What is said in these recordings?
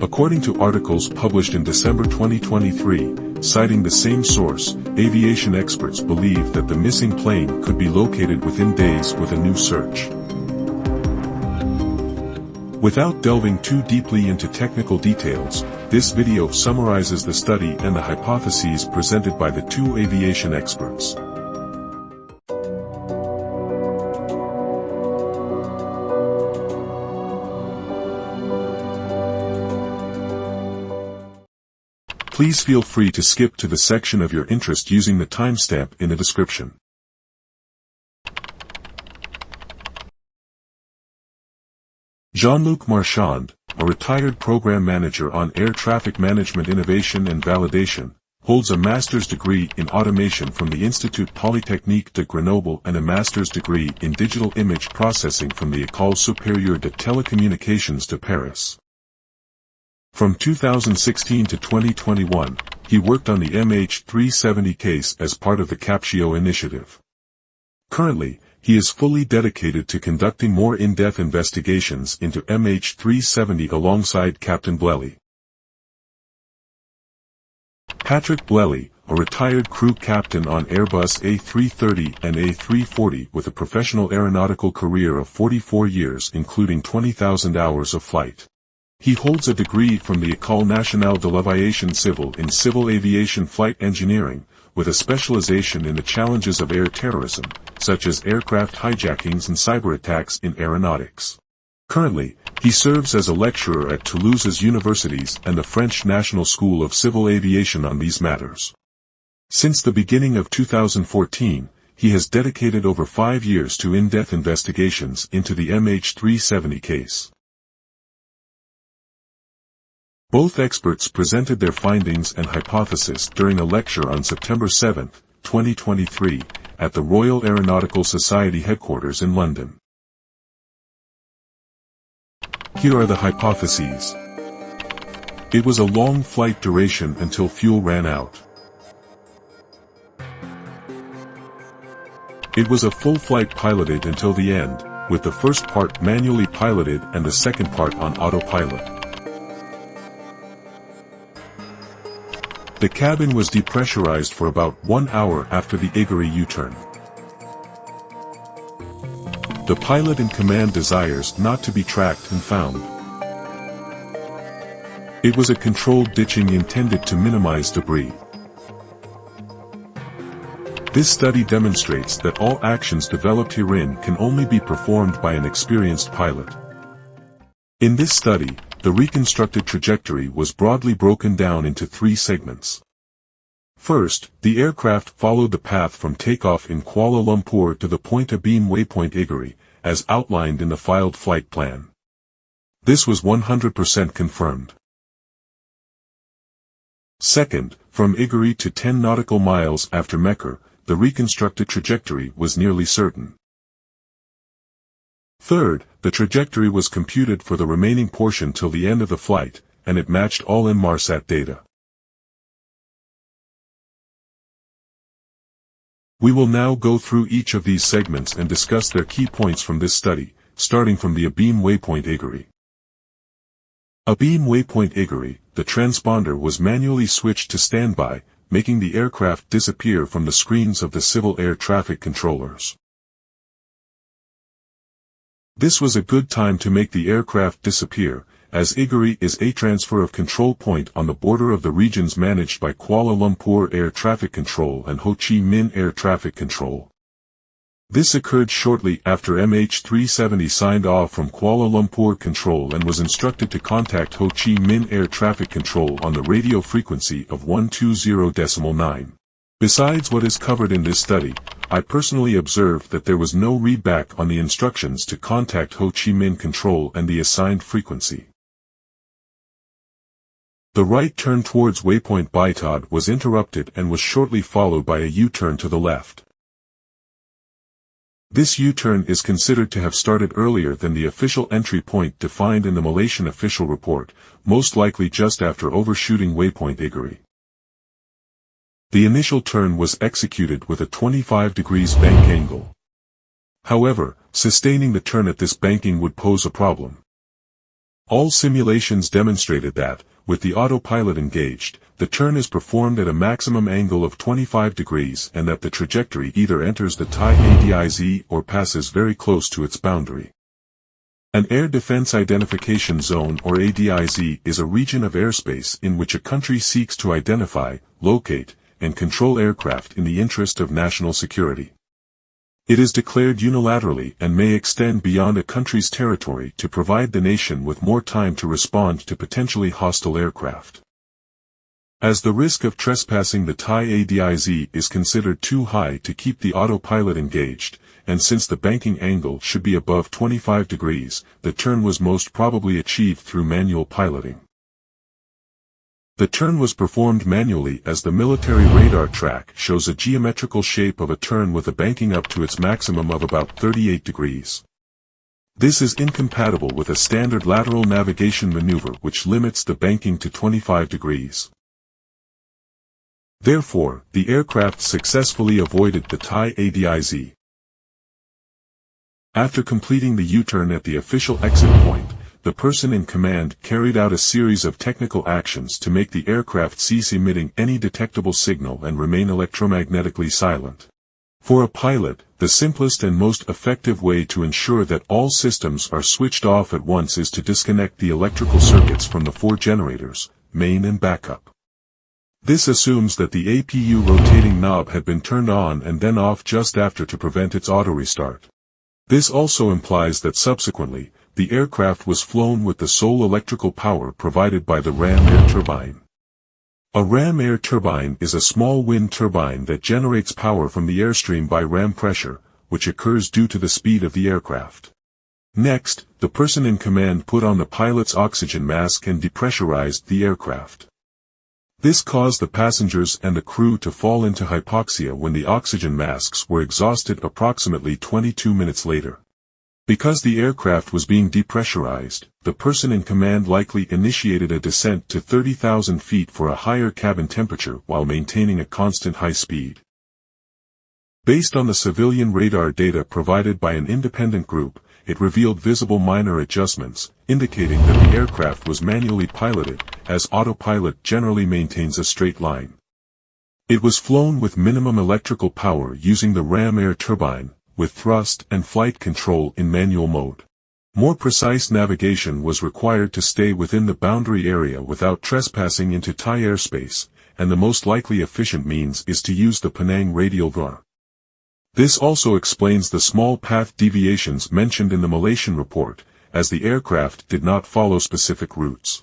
According to articles published in December 2023, citing the same source, aviation experts believe that the missing plane could be located within days with a new search. Without delving too deeply into technical details, this video summarizes the study and the hypotheses presented by the two aviation experts. Please feel free to skip to the section of your interest using the timestamp in the description. Jean-Luc Marchand, a retired program manager on air traffic management innovation and validation, holds a master's degree in automation from the Institut Polytechnique de Grenoble and a master's degree in digital image processing from the École Supérieure de Télécommunications de Paris. From 2016 to 2021, he worked on the MH370 case as part of the Captio initiative. Currently, he is fully dedicated to conducting more in-depth investigations into MH370 alongside Captain Blelly. Patrick Blelly, a retired crew captain on Airbus A330 and A340 with a professional aeronautical career of 44 years including 20,000 hours of flight. He holds a degree from the École Nationale de l'Aviation Civile in Civil Aviation Flight Engineering, with a specialization in the challenges of air terrorism, such as aircraft hijackings and cyberattacks in aeronautics. Currently, he serves as a lecturer at Toulouse's universities and the French National School of Civil Aviation on these matters. Since the beginning of 2014, he has dedicated over 5 years to in-depth investigations into the MH370 case. Both experts presented their findings and hypotheses during a lecture on September 7, 2023, at the Royal Aeronautical Society Headquarters in London. Here are the hypotheses. It was a long flight duration until fuel ran out. It was a full flight piloted until the end, with the first part manually piloted and the second part on autopilot. The cabin was depressurized for about 1 hour after the IGARI U-turn. The pilot in command desires not to be tracked and found. It was a controlled ditching intended to minimize debris. This study demonstrates that all actions developed herein can only be performed by an experienced pilot. In this study, the reconstructed trajectory was broadly broken down into 3 segments. First, the aircraft followed the path from takeoff in Kuala Lumpur to the Point Abeam waypoint IGARI, as outlined in the filed flight plan. This was 100% confirmed. Second, from IGARI to 10 nautical miles after Mecca, the reconstructed trajectory was nearly certain. Third, the trajectory was computed for the remaining portion till the end of the flight, and it matched all Inmarsat data. We will now go through each of these segments and discuss their key points from this study, starting from the Abeam waypoint IGARI. Abeam waypoint IGARI, the transponder was manually switched to standby, making the aircraft disappear from the screens of the civil air traffic controllers. This was a good time to make the aircraft disappear, as IGARI is a transfer of control point on the border of the regions managed by Kuala Lumpur Air Traffic Control and Ho Chi Minh Air Traffic Control. This occurred shortly after MH370 signed off from Kuala Lumpur Control and was instructed to contact Ho Chi Minh Air Traffic Control on the radio frequency of 120.9. Besides what is covered in this study, I personally observed that there was no readback on the instructions to contact Ho Chi Minh Control and the assigned frequency. The right turn towards waypoint Baitad was interrupted and was shortly followed by a U-turn to the left. This U-turn is considered to have started earlier than the official entry point defined in the Malaysian official report, most likely just after overshooting waypoint IGARI. The initial turn was executed with a 25 degrees bank angle. However, sustaining the turn at this banking would pose a problem. All simulations demonstrated that, with the autopilot engaged, the turn is performed at a maximum angle of 25 degrees and that the trajectory either enters the Thai ADIZ or passes very close to its boundary. An Air Defense Identification Zone or ADIZ is a region of airspace in which a country seeks to identify, locate, and control aircraft in the interest of national security. It is declared unilaterally and may extend beyond a country's territory to provide the nation with more time to respond to potentially hostile aircraft. As the risk of trespassing the Thai ADIZ is considered too high to keep the autopilot engaged, and since the banking angle should be above 25 degrees, the turn was most probably achieved through manual piloting. The turn was performed manually as the military radar track shows a geometrical shape of a turn with a banking up to its maximum of about 38 degrees. This is incompatible with a standard lateral navigation maneuver which limits the banking to 25 degrees. Therefore, the aircraft successfully avoided the Thai ADIZ. After completing the U-turn at the official exit point, the person in command carried out a series of technical actions to make the aircraft cease emitting any detectable signal and remain electromagnetically silent. For a pilot, the simplest and most effective way to ensure that all systems are switched off at once is to disconnect the electrical circuits from the 4 generators, main and backup. This assumes that the APU rotating knob had been turned on and then off just after to prevent its auto restart. This also implies that subsequently, the aircraft was flown with the sole electrical power provided by the ram air turbine. A ram air turbine is a small wind turbine that generates power from the airstream by ram pressure, which occurs due to the speed of the aircraft. Next, the person in command put on the pilot's oxygen mask and depressurized the aircraft. This caused the passengers and the crew to fall into hypoxia when the oxygen masks were exhausted approximately 22 minutes later. Because the aircraft was being depressurized, the person in command likely initiated a descent to 30,000 feet for a higher cabin temperature while maintaining a constant high speed. Based on the civilian radar data provided by an independent group, it revealed visible minor adjustments, indicating that the aircraft was manually piloted, as autopilot generally maintains a straight line. It was flown with minimum electrical power using the ram air turbine, with thrust and flight control in manual mode. More precise navigation was required to stay within the boundary area without trespassing into Thai airspace, and the most likely efficient means is to use the Penang radial VAR. This also explains the small path deviations mentioned in the Malaysian report, as the aircraft did not follow specific routes.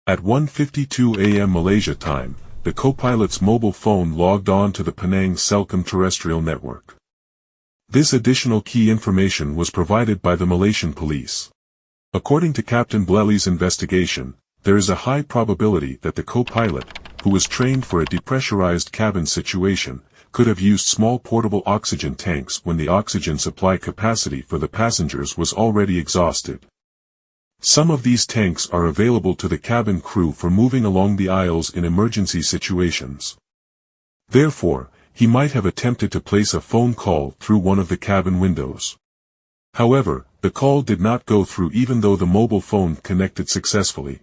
At 1:52 a.m. Malaysia time, the co-pilot's mobile phone logged on to the Penang Celcom terrestrial network. This additional key information was provided by the Malaysian police. According to Captain Blelly's investigation, there is a high probability that the co-pilot, who was trained for a depressurized cabin situation, could have used small portable oxygen tanks when the oxygen supply capacity for the passengers was already exhausted. Some of these tanks are available to the cabin crew for moving along the aisles in emergency situations. Therefore, he might have attempted to place a phone call through one of the cabin windows. However, the call did not go through even though the mobile phone connected successfully.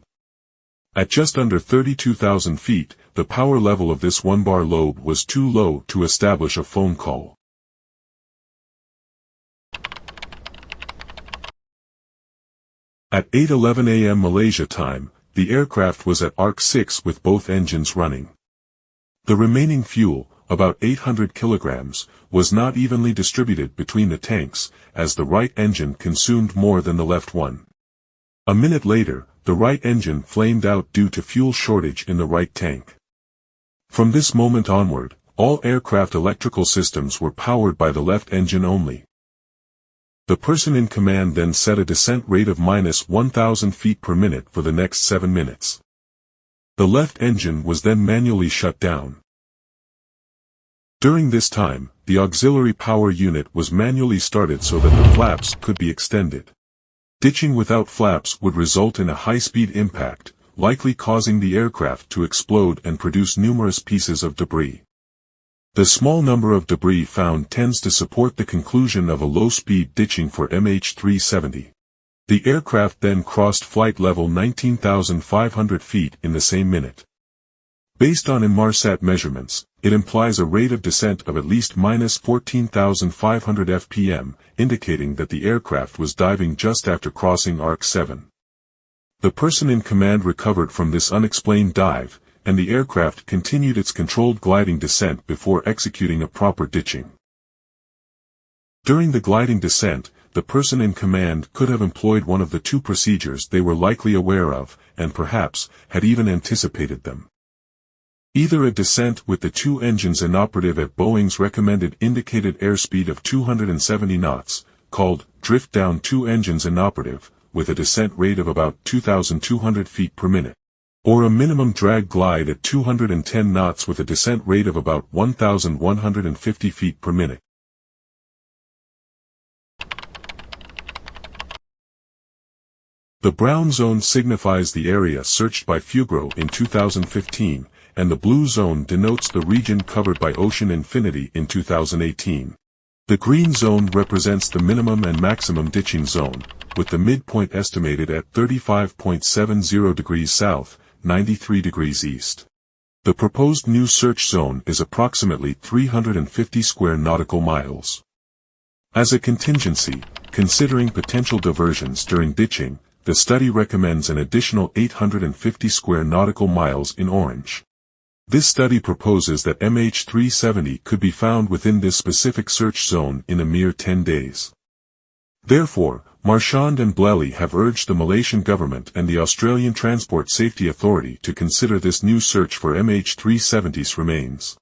At just under 32,000 feet, the power level of this 1-bar lobe was too low to establish a phone call. At 8:11 a.m. Malaysia time, the aircraft was at Arc 6 with both engines running. The remaining fuel, about 800 kilograms, was not evenly distributed between the tanks, as the right engine consumed more than the left one. A minute later, the right engine flamed out due to fuel shortage in the right tank. From this moment onward, all aircraft electrical systems were powered by the left engine only. The person in command then set a descent rate of -1,000 feet per minute for the next 7 minutes. The left engine was then manually shut down. During this time, the auxiliary power unit was manually started so that the flaps could be extended. Ditching without flaps would result in a high-speed impact, likely causing the aircraft to explode and produce numerous pieces of debris. The small number of debris found tends to support the conclusion of a low-speed ditching for MH370. The aircraft then crossed flight level 19,500 feet in the same minute. Based on Inmarsat measurements, it implies a rate of descent of at least minus 14,500 fpm, indicating that the aircraft was diving just after crossing Arc 7. The person in command recovered from this unexplained dive, and the aircraft continued its controlled gliding descent before executing a proper ditching. During the gliding descent, the person in command could have employed one of the two procedures they were likely aware of, and perhaps had even anticipated them. Either a descent with the two engines inoperative at Boeing's recommended indicated airspeed of 270 knots, called drift down two engines inoperative, with a descent rate of about 2,200 feet per minute, or a minimum drag glide at 210 knots with a descent rate of about 1,150 feet per minute. The brown zone signifies the area searched by Fugro in 2015, and the blue zone denotes the region covered by Ocean Infinity in 2018. The green zone represents the minimum and maximum ditching zone, with the midpoint estimated at 35.70 degrees south, 93 degrees east. The proposed new search zone is approximately 350 square nautical miles. As a contingency, considering potential diversions during ditching, the study recommends an additional 850 square nautical miles in orange. This study proposes that MH370 could be found within this specific search zone in a mere 10 days. Therefore, Marchand and Blelly have urged the Malaysian government and the Australian Transport Safety Authority to consider this new search for MH370's remains.